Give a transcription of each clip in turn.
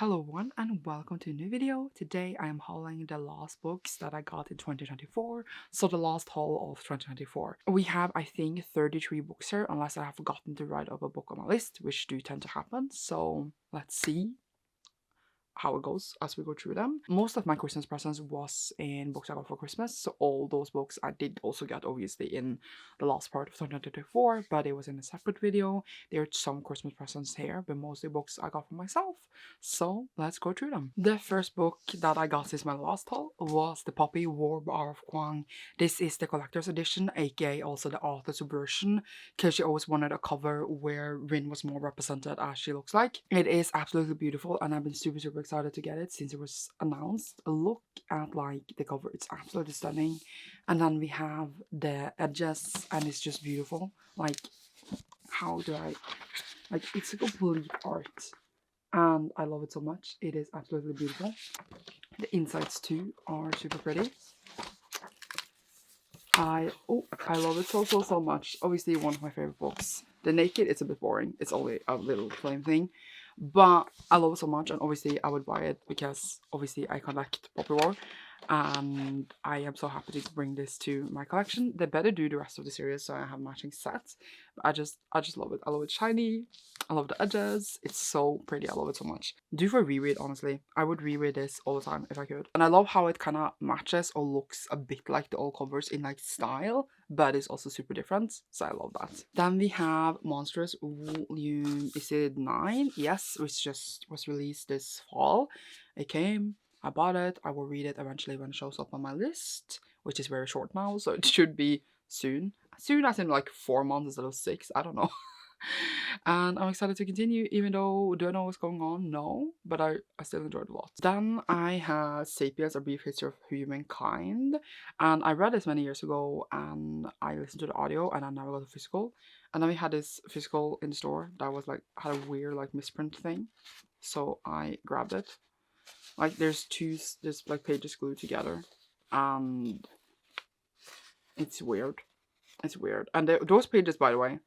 Hello everyone and welcome to a new video. Today I am hauling the last books that I got in 2024, so the last haul of 2024. We have I think 33 books here unless I have forgotten to write up a book on my list, which do tend to happen, so let's see how it goes as we go through them. Most of my Christmas presents was in books I got for Christmas, so all those books I did also get obviously in the last part of 2024, but it was in a separate video. There are some Christmas presents here, but mostly books I got for myself, so let's go through them. The first book that I got since my last haul was The Poppy War Bar of Kwang. This is the collector's edition, aka also the author's version, because she always wanted a cover where Rin was more represented as she looks like. It is absolutely beautiful and I've been super excited to get it since it was announced. Look at like the cover, it's absolutely stunning. And then we have the edges and it's just beautiful. Like, how do I, like, it's a complete art and I love it so much. It is absolutely beautiful. The insides too are super pretty. I love it so much. Obviously one of my favorite books. The Naked, it's a bit boring. It's only a little flame thing. But I love it so much, and obviously I would buy it because obviously I collect Poppy War and I am so happy to bring this to my collection. They better do the rest of the series so I have matching sets. But I just love it. I love it shiny. I love the edges. It's so pretty. I love it so much. Due for a reread, honestly. I would reread this all the time if I could. And I love how it kind of matches or looks a bit like the old covers in like style, but it's also super different. So I love that. Then we have Monstrous Volume, is it 9? Yes, which just was released this fall. It came, I bought it, I will read it eventually when it shows up on my list, which is very short now, so it should be soon. Soon as in like 4 months instead of 6, I don't know. And I'm excited to continue, even though do I know what's going on? No, but I still enjoyed it a lot. Then I had Sapiens, A Brief History of Humankind, and I read this many years ago and I listened to the audio and I never got a physical. And then we had this physical in the store that was like, had a weird like misprint thing, so I grabbed it. Like there's like pages glued together and it's weird. It's weird. And those pages, by the way,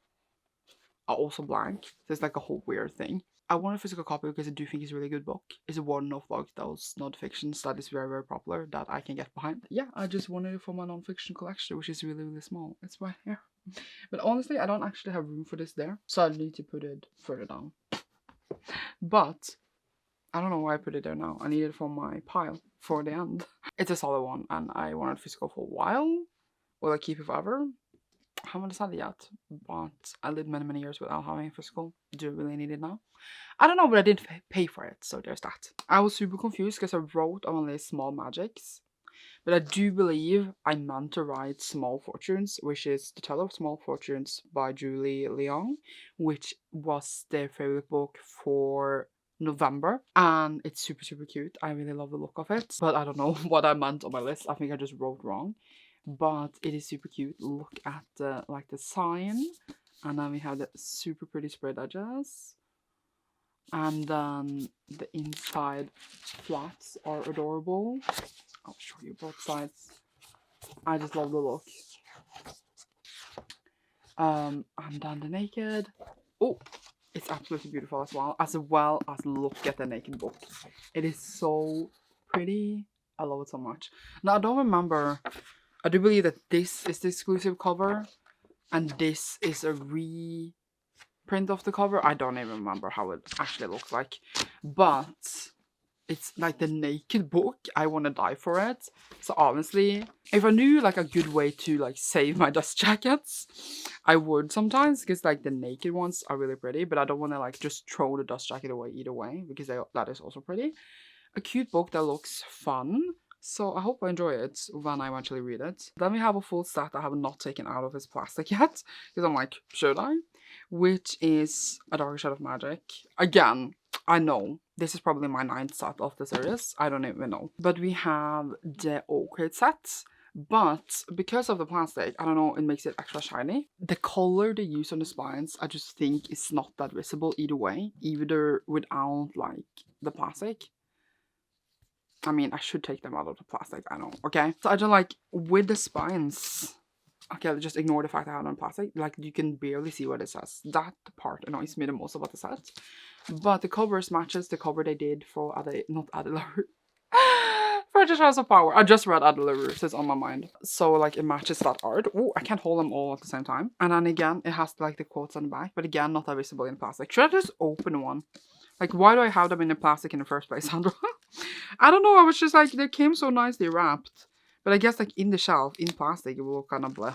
are also blank. There's like a whole weird thing. I want a physical copy because I do think it's a really good book. It's one of like those non-fictions that is very popular that I can get behind. Yeah, I just wanted it for my non-fiction collection, which is really small. It's right here. But honestly, I don't actually have room for this there, so I need to put it further down. But I don't know why I put it there now. I need it for my pile for the end. It's a solid one and I wanted physical for a while. Will I keep it forever? I haven't decided yet, but I lived many years without having a physical. Do I really need it now? I don't know, but I didn't pay for it, so there's that. I was super confused because I wrote on my list Small Magics, but I do believe I meant to write Small Fortunes, which is The Tale of Small Fortunes by Julie Leong, which was their favorite book for November, and it's super cute. I really love the look of it, but I don't know what I meant on my list. I think I just wrote wrong, but it is super cute. Look at the like the sign, and then we have the super pretty spread edges, and then the inside flats are adorable. I'll show you both sides. I just love the look. And then the naked. Oh, it's absolutely beautiful as well as look at the naked book. It is so pretty. I love it so much. Now I don't remember. I do believe that this is the exclusive cover, and this is a reprint of the cover. I don't even remember how it actually looks like, but it's like the naked book. I want to die for it. So honestly, if I knew like a good way to like save my dust jackets, I would sometimes, because like the naked ones are really pretty, but I don't want to like just throw the dust jacket away either way because that is also pretty. A cute book that looks fun. So I hope I enjoy it when I eventually read it. Then we have a full set I have not taken out of its plastic yet, because I'm like, should I? Which is A Darker Shade of Magic. Again, I know this is probably my 9th set of the series. I don't even know. But we have the Oak set. But because of the plastic, I don't know, it makes it extra shiny. The color they use on the spines, I just think is not that visible either way, either without like the plastic. I mean, I should take them out of the plastic, I know, okay? So I don't like, with the spines, okay, just ignore the fact I have it on plastic, like, you can barely see what it says. That part annoys me the most about the set. But the covers matches the cover they did for not Adelaide. For Just House of Power. I just read Adelaide, so it's on my mind. So like it matches that art. Oh, I can't hold them all at the same time. And then again, it has like the quotes on the back, but again, not that visible in plastic. Should I just open one? Like, why do I have them in the plastic in the first place, Sandra? I don't know. I was just like, they came so nicely wrapped. But I guess like in the shelf, in plastic, it will look kind of bleh.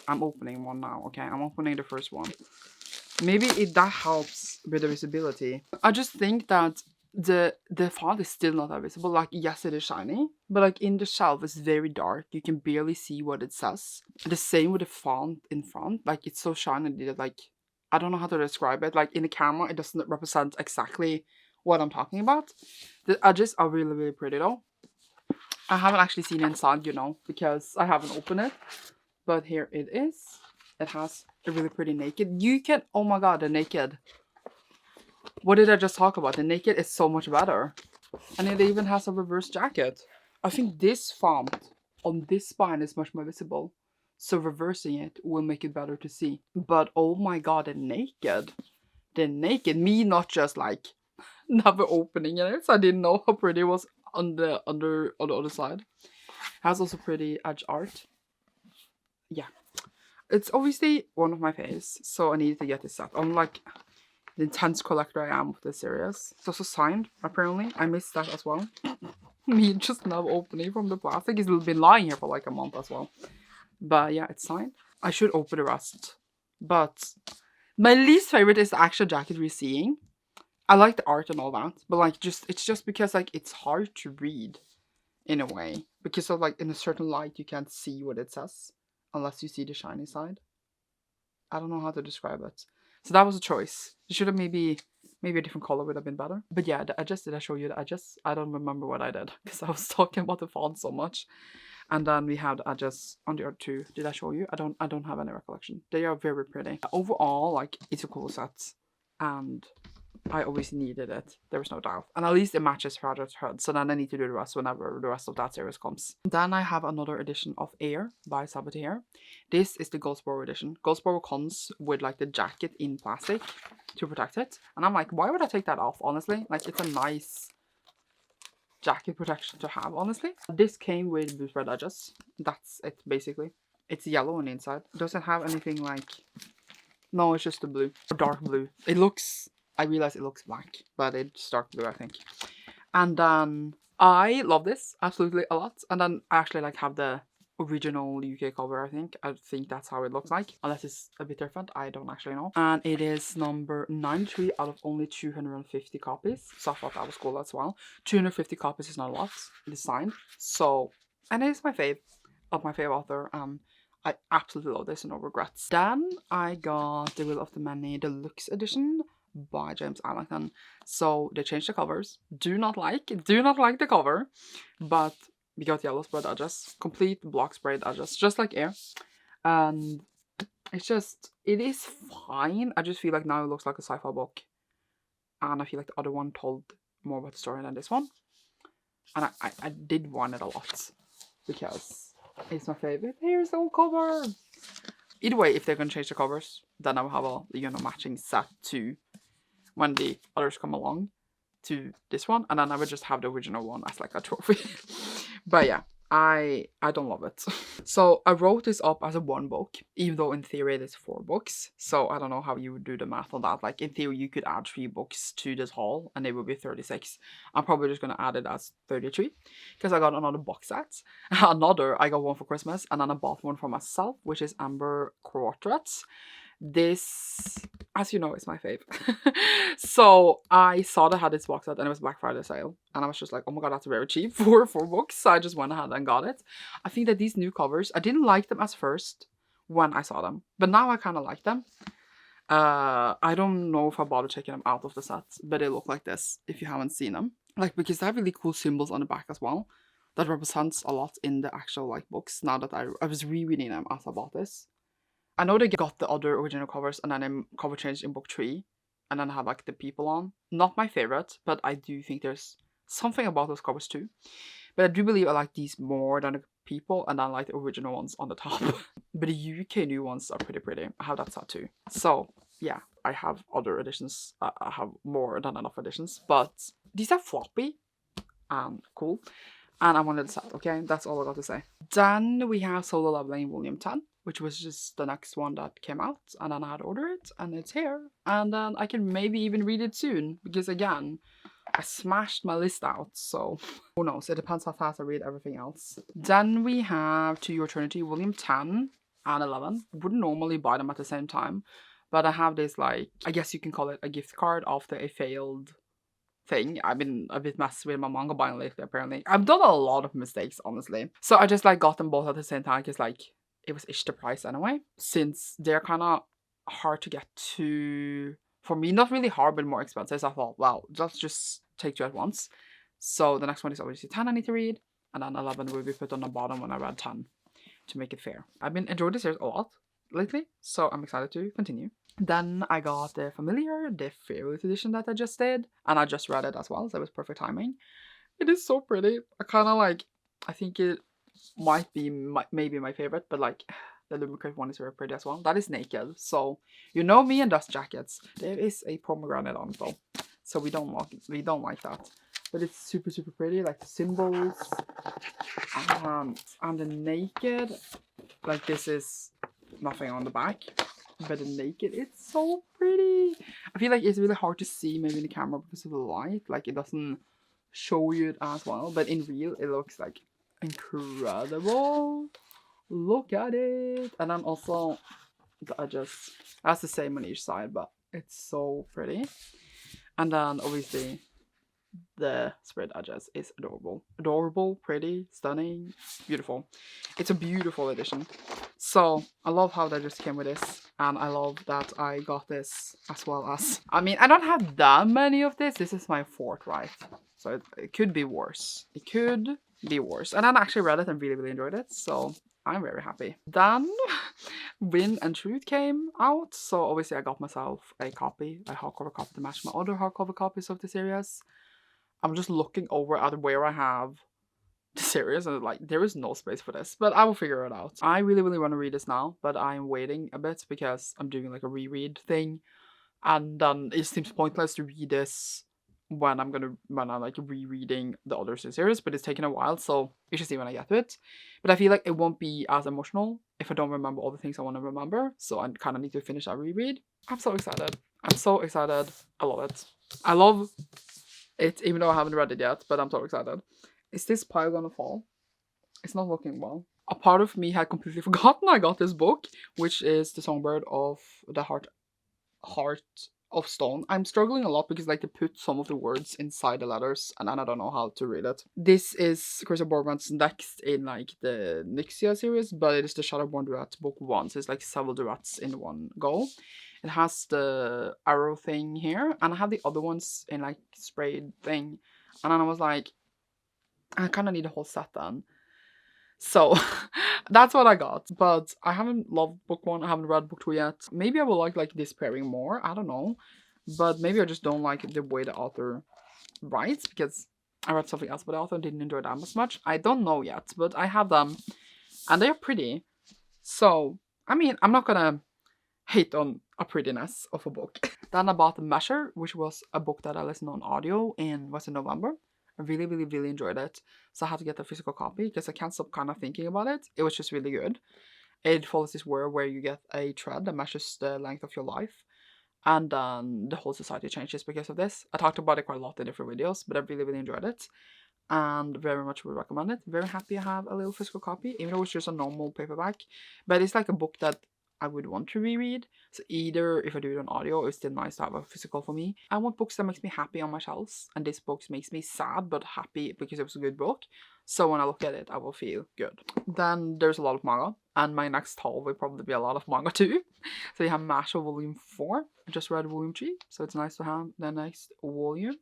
I'm opening one now, okay? I'm opening the first one. Maybe that helps with the visibility. I just think that the font is still not that visible. Like, yes, it is shiny, but like in the shelf, it's very dark. You can barely see what it says. The same with the font in front. Like, it's so shiny that like, I don't know how to describe it. Like in the camera, it doesn't represent exactly what I'm talking about. The edges are really, really pretty though. I haven't actually seen inside, you know, because I haven't opened it. But here it is. It has a really pretty naked. You can, oh my god, the naked. What did I just talk about? The naked is so much better. And it even has a reverse jacket. I think this font on this spine is much more visible. So reversing it will make it better to see. But oh my god, the naked. The naked. Me not just like never opening it. So I didn't know how pretty it was on the other side. Has also pretty edge art. Yeah. It's obviously one of my faves, so I needed to get this set. I'm like the intense collector I am of this series. It's also signed, apparently. I missed that as well. Me just now opening from the plastic. It's been lying here for like a month as well. But yeah, it's signed. I should open the rest. But my least favorite is the actual jacket we're seeing. I like the art and all that, but like it's just because like it's hard to read in a way. Because of like in a certain light you can't see what it says. Unless you see the shiny side. I don't know how to describe it. So that was a choice. It should have maybe a different color would have been better. But yeah, the edges, did I show you the edges? I don't remember what I did because I was talking about the font so much. And then we have the edges on the other two. Did I show you? I don't have any recollection. They are very pretty. Overall, like it's a cool set. And I always needed it. There was no doubt. And at least it matches Project Hood. So then I need to do the rest whenever the rest of that series comes. Then I have another edition of Air by Sabatier. This is the Goldsboro edition. Goldsboro comes with like the jacket in plastic to protect it. And I'm like, why would I take that off, honestly? Like, it's a nice jacket protection to have, honestly. This came with blue spread edges. That's it, basically. It's yellow on the inside. It doesn't have anything like... No, it's just the blue. Dark blue. It looks... I realize it looks black, but it's dark blue, I think. And then I love this absolutely a lot. And then I actually like have the original UK cover, I think. I think that's how it looks like. Unless it's a bit different, I don't actually know. And it is number 93 out of only 250 copies. So I thought that was cool as well. 250 copies is not a lot. It is signed. So, and it is my fave of my favorite author. I absolutely love this, no regrets. Then I got The Will of the Many Deluxe Edition by James Allington. So they changed the covers. Do not like the cover, but we got yellow spread edges, complete block sprayed edges, just like Air. And it's just, it is fine. I just feel like now it looks like a sci-fi book, and I feel like the other one told more about the story than this one. And I did want it a lot because it's my favorite. Here's the old cover. Either way, if they're gonna change the covers, then I will have a matching set to when the others come along to this one, and then I would just have the original one as like a trophy. But yeah, I don't love it. So I wrote this up as a 1 book, even though in theory it is 4 books. So I don't know how you would do the math on that. Like in theory you could add 3 books to this haul and it would be 36. I'm probably just gonna add it as 33 because I got another box set. I got one for Christmas, and then I bought one for myself, which is Amber Quartets. This, as you know, is my fave. So I saw they had this box set and it was Black Friday sale, and I was just like, oh my god, that's very cheap for 4 books. So I just went ahead and got it. I think that these new covers, I didn't like them as first when I saw them, but now I kind of like them. I don't know if I bother taking them out of the set, but they look like this if you haven't seen them. Like, because they have really cool symbols on the back as well that represents a lot in the actual like books. Now that I was rereading them as I bought this. I know they got the other original covers and then a cover changed in book 3, and then have like the people on. Not my favorite, but I do think there's something about those covers too. But I do believe I like these more than the people, and then like the original ones on the top. But the UK new ones are pretty. I have that set too. So yeah, I have other editions. I have more than enough editions, but these are floppy and cool. And I wanted to set, okay? That's all I got to say. Then we have Solo Leveling Volume 10, which was just the next one that came out. And then I had to order it, and it's here. And then I can maybe even read it soon, because again, I smashed my list out, so who knows? It depends how fast I read everything else. Then we have To Your Eternity, Volume 10 and 11. Wouldn't normally buy them at the same time, but I have this, like, I guess you can call it a gift card after a failed thing. I've been a bit messy with my manga buying lately, apparently. I've done a lot of mistakes, honestly. So I just, like, got them both at the same time, because, like, it was ish the price anyway. Since they're kind of hard to get to, for me, not really hard, but more expensive. So I thought, well, let's just take two at once. So the next one is obviously 10 I need to read, and then 11 will be put on the bottom when I read 10 to make it fair. I've been enjoying this series a lot lately, so I'm excited to continue. Then I got the Familiar, the favorite edition that I just did, and I just read it as well, so it was perfect timing. It is so pretty. I kind of like, I think it might be maybe my favorite, but like the Lumicrite one is very pretty as well. That is naked, so you know me and dust jackets. There is a pomegranate on it though, so we don't like that. But it's super pretty, like the symbols, and the naked, like this is nothing on the back, but the naked, it's so pretty. I feel like it's really hard to see maybe in the camera because of the light, like it doesn't show you it as well, but in real it looks like incredible. Look at it. And then also the edges, that's the same on each side, but it's so pretty. And then obviously the spread edges is adorable, pretty, stunning, beautiful. It's a beautiful edition. So I love how they just came with this, and I love that I got this as well as, I mean, I don't have that many of this is my fourth, right? So it could be worse. It could be worse. And I actually read it and really enjoyed it, so I'm very happy. Then Wind and Truth came out, so obviously I got myself a hardcover copy to match my other hardcover copies of the series. I'm just looking over at where I have the series, and like there is no space for this, but I will figure it out. I really want to read this now, but I'm waiting a bit because I'm doing like a reread thing, and then it seems pointless to read this when I'm like rereading the other series, but it's taken a while, so you should see when I get to it. But I feel like it won't be as emotional if I don't remember all the things I want to remember, so I kind of need to finish that reread. I'm so excited. I love it. I love it, even though I haven't read it yet, but I'm so excited. Is this pile gonna fall? It's not looking well. A part of me had completely forgotten I got this book, which is The Songbird of the Heart of Stone. I'm struggling a lot because like they put some of the words inside the letters, and then I don't know how to read it. This is Christopher Borman's next in like the Nixia series, but it is the Shadowborn Duet book 1, so it's like several duets in one go. It has the arrow thing here, and I have the other ones in like sprayed thing, and then I was like, I kind of need a whole set then. So that's what I got, but I haven't loved book 1, I haven't read book 2 yet. Maybe I will like this pairing more, I don't know, but maybe I just don't like the way the author writes, because I read something else but the author didn't enjoy them as much. I don't know yet, but I have them, and they're pretty. So, I mean, I'm not gonna hate on a prettiness of a book. Then I bought The Measure, which was a book that I listened on audio in November. I really enjoyed it, so I had to get a physical copy because I can't stop kind of thinking about it. It was just really good. It follows this world where you get a thread that measures the length of your life, and then the whole society changes because of this. I talked about it quite a lot in different videos, but I really enjoyed it, and very much would recommend it. Very happy I have a little physical copy, even though it's just a normal paperback, but it's like a book that I would want to reread. So either if I do it on audio, it's still nice to have a physical for me. I want books that makes me happy on my shelves, and this book makes me sad but happy because it was a good book. So when I look at it, I will feel good. Then there's a lot of manga, and my next haul will probably be a lot of manga too. So you have Mashle Volume 4. I just read Volume 3, so it's nice to have the next volume.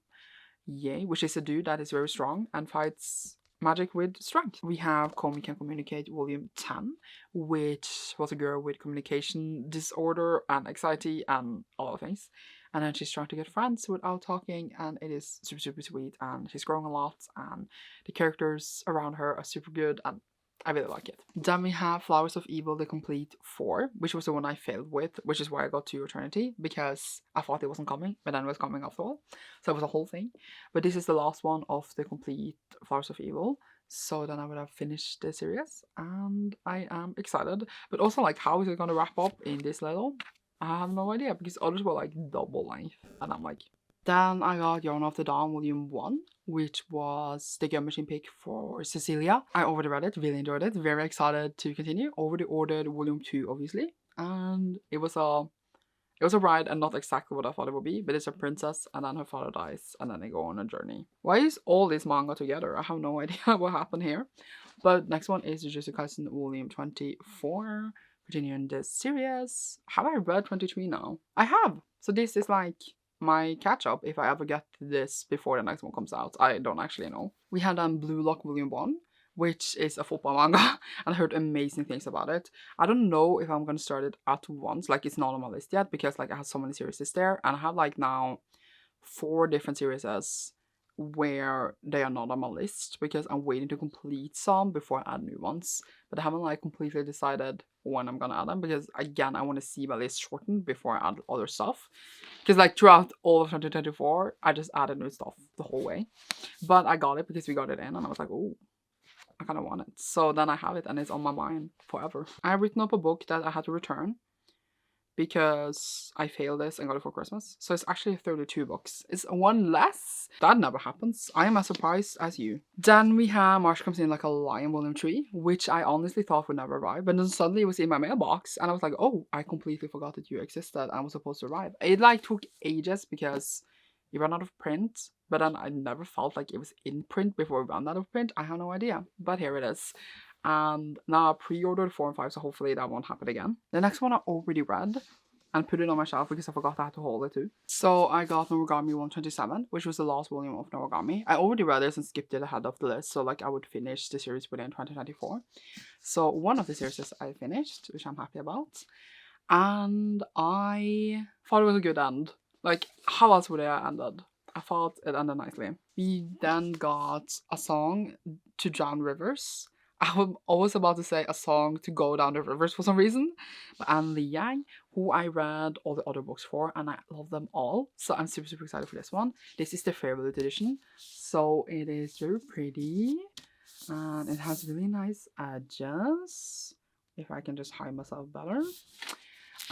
Yay, which is a dude that is very strong and fights magic with strength. We have Komi Can Communicate Volume 10, which was a girl with communication disorder and anxiety and a lot of things. And then she's trying to get friends without talking, and it is super sweet, and she's growing a lot, and the characters around her are super good, and I really like it. Then we have Flowers of Evil, the complete 4, which was the one I failed with, which is why I got to Eternity, because I thought it wasn't coming, but then it was coming after all. So it was a whole thing. But this is the last one of the complete Flowers of Evil. So then I would have finished the series, and I am excited. But also, like, how is it going to wrap up in this level? I have no idea, because others were like double length, and I'm like, then I got Yarn of the Dawn Volume 1, which was the Gum Machine pick for Cecilia. I already read it, really enjoyed it, very excited to continue. Already ordered Volume 2, obviously, and it was a ride and not exactly what I thought it would be, but it's a princess and then her father dies and then they go on a journey. Why is all this manga together? I have no idea what happened here. But next one is Jujutsu Kaisen Volume 24, continuing this series. Have I read 23 now? I have! So this is like my catch-up if I ever get this before the next one comes out. I don't actually know. We had Blue Lock Volume 1, which is a football manga, and I heard amazing things about it. I don't know if I'm gonna start it at once, like it's not on my list yet, because like I have so many series there, and I have like now 4 different series where they are not on my list, because I'm waiting to complete some before I add new ones. But I haven't like completely decided when I'm gonna add them, because again, I want to see my list shortened before I add other stuff. Because like throughout all of 2024, I just added new stuff the whole way. But I got it because we got it in, and I was like, oh, I kind of want it. So then I have it and it's on my mind forever. I have written up a book that I had to return because I failed this and got it for Christmas. So it's actually 32 books. It's one less. That never happens. I am as surprised as you. Then we have March Comes In Like a Lion Volume 3, which I honestly thought would never arrive. But then suddenly it was in my mailbox and I was like, oh, I completely forgot that you existed and was supposed to arrive. It like took ages because you ran out of print, but then I never felt like it was in print before we ran out of print. I have no idea, but here it is. And now I pre-ordered 4 and 5, so hopefully that won't happen again. The next one I already read and put it on my shelf because I forgot I had to hold it too. So I got Noragami 127, which was the last volume of Noragami. I already read this and skipped it ahead of the list, so like I would finish the series within 2024. So one of the series I finished, which I'm happy about. And I thought it was a good end. Like, how else would it have ended? I thought it ended nicely. We then got a song to drown rivers. I'm always about to say a song to go down the rivers for some reason. But Anne Lee Yang, who I read all the other books for, and I love them all. So I'm super, super excited for this one. This is the Fairwood edition. So it is very pretty. And it has really nice edges. If I can just hide myself better.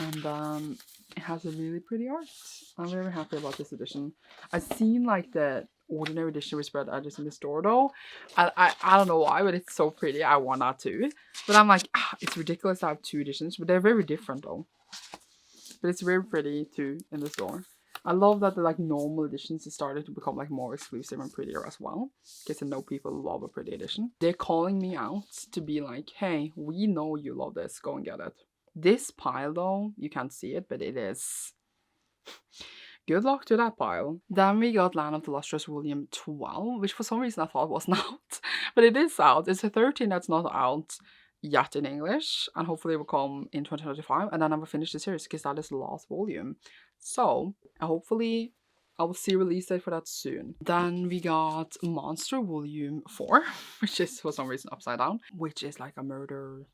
And it has a really pretty art. I'm very happy about this edition. I've seen like the ordinary edition with spread edges in the store though. I don't know why, but it's so pretty. I want that too. But I'm like, it's ridiculous to have 2 editions, but they're very different though. But it's very pretty too in the store. I love that the like normal editions have started to become like more exclusive and prettier as well. Because I know people love a pretty edition. They're calling me out to be like, hey, we know you love this, go and get it. This pile though, you can't see it, but it is. Good luck to that pile. Then we got Land of the Lustrous Volume 12, which for some reason I thought wasn't out. But it is out. It's a 13 that's not out yet in English. And hopefully it will come in 2025. And then I will finish the series because that is the last volume. So hopefully I will see a release date for that soon. Then we got Monster Volume 4, which is for some reason upside down. Which is like a murder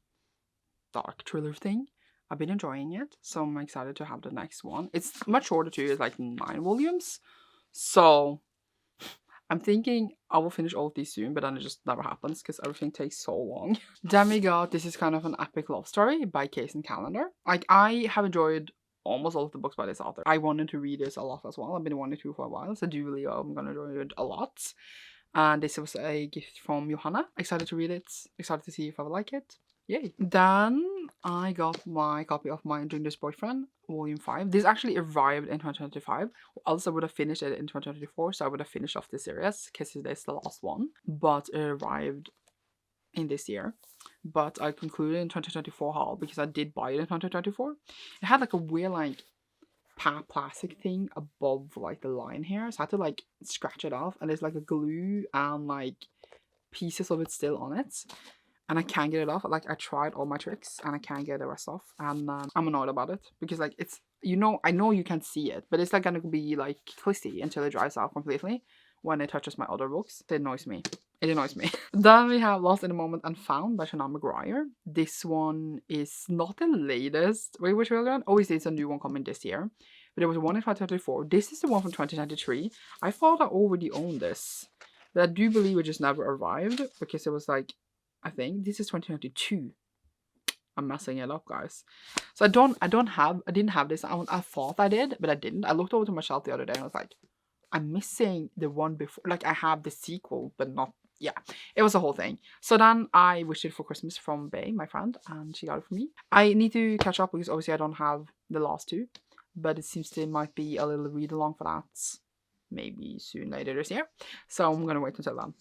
dark thriller thing. I've been enjoying it, so I'm excited to have the next one. It's much shorter too, it's like 9 volumes. So I'm thinking I will finish all of these soon, but then it just never happens because everything takes so long. Then we got This Is Kind of an Epic Love Story by Case and Calendar. Like, I have enjoyed almost all of the books by this author. I wanted to read this a lot as well. I've been wanting to for a while, so I do believe I'm gonna enjoy it a lot. And this was a gift from Johanna. Excited to read it. Excited to see if I would like it. Yay. Then I got my copy of My Dangerous Boyfriend, Volume 5. This actually arrived in 2025. Else I would have finished it in 2024, so I would have finished off this series, because it is the last one. But it arrived in this year. But I concluded in 2024 haul, because I did buy it in 2024. It had like a weird like plastic thing above like the line here, so I had to like scratch it off, and there's like a glue and like pieces of it still on it. And I can't get it off. Like, I tried all my tricks and I can't get the rest off. And I'm annoyed about it because like it's, you know, I know you can see it, but it's like gonna be like twisty until it dries out completely when it touches my other books. It annoys me. It annoys me. Then we have Lost in a Moment and Found by Shannon McGuire. This one is not the latest We Were Children. Obviously, it's a new one coming this year. But there was one in 2024. This is the one from 2023. I thought I already owned this. But I do believe it just never arrived. Because it was like, I think this is 2022. I'm messing it up, guys. So I didn't have this. I thought I did, but I didn't. I looked over to my shelf the other day and I was like, I'm missing the one before. Like, I have the sequel, but not. Yeah, it was a whole thing. So then I wished it for Christmas from Bay, my friend, and she got it for me. I need to catch up because obviously I don't have the last two, but it seems there might be a little read along for that maybe soon later this year. So I'm gonna wait until then.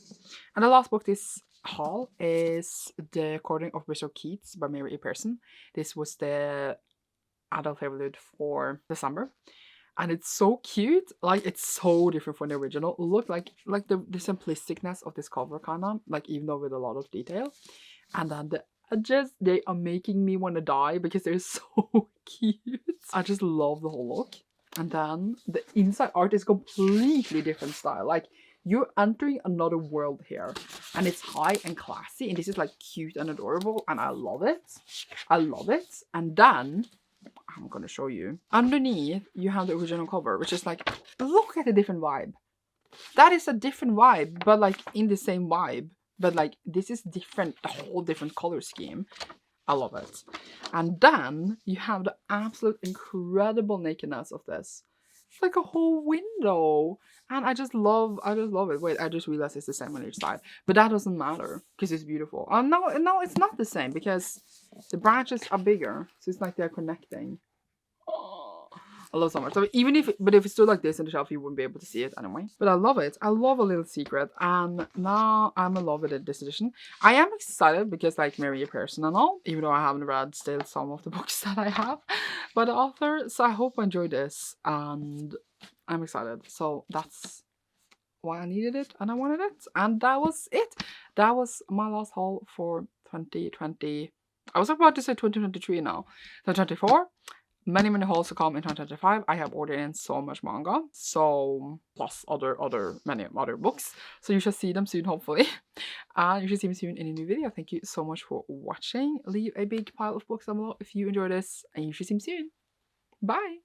And the last book this haul is The Courting of Bishop Keats by Mary A. Pearson. This was the adult favorite for December. And it's so cute. Like, it's so different from the original. Look, like the simplisticness of this cover, kind of, like, even though with a lot of detail. And then the edges, they are making me want to die because they're so cute. I just love the whole look. And then the inside art is completely different style. Like, you're entering another world here. And it's high and classy. And this is like cute and adorable. And I love it. I love it. And then I'm gonna show you. Underneath, you have the original cover, which is like, look at the different vibe. That is a different vibe, but like in the same vibe. But like, this is different, a whole different color scheme. I love it. And then you have the absolute incredible nakedness of this. It's like a whole window. And I just love it. Wait, I just realized it's the same on each side. But that doesn't matter because it's beautiful. Oh, no, it's not the same because the branches are bigger. So it's like they're connecting. Oh, I love so much. So even if it stood like this in the shelf, you wouldn't be able to see it anyway. But I love it. I love A Little Secret. And now I'm in love with this edition. I am excited because, like, Mary A. Pearson and all, even though I haven't read still some of the books that I have by the author. So I hope I enjoyed this. And I'm excited. So that's why I needed it and I wanted it. And that was it. That was my last haul for 2020. I was about to say 2023 now. 2024. Many hauls to come in 2025. I have ordered in so much manga. So, plus many other books. So you shall see them soon, hopefully. And you should see me soon in a new video. Thank you so much for watching. Leave a big pile of books down below if you enjoyed this. And you should see me soon. Bye!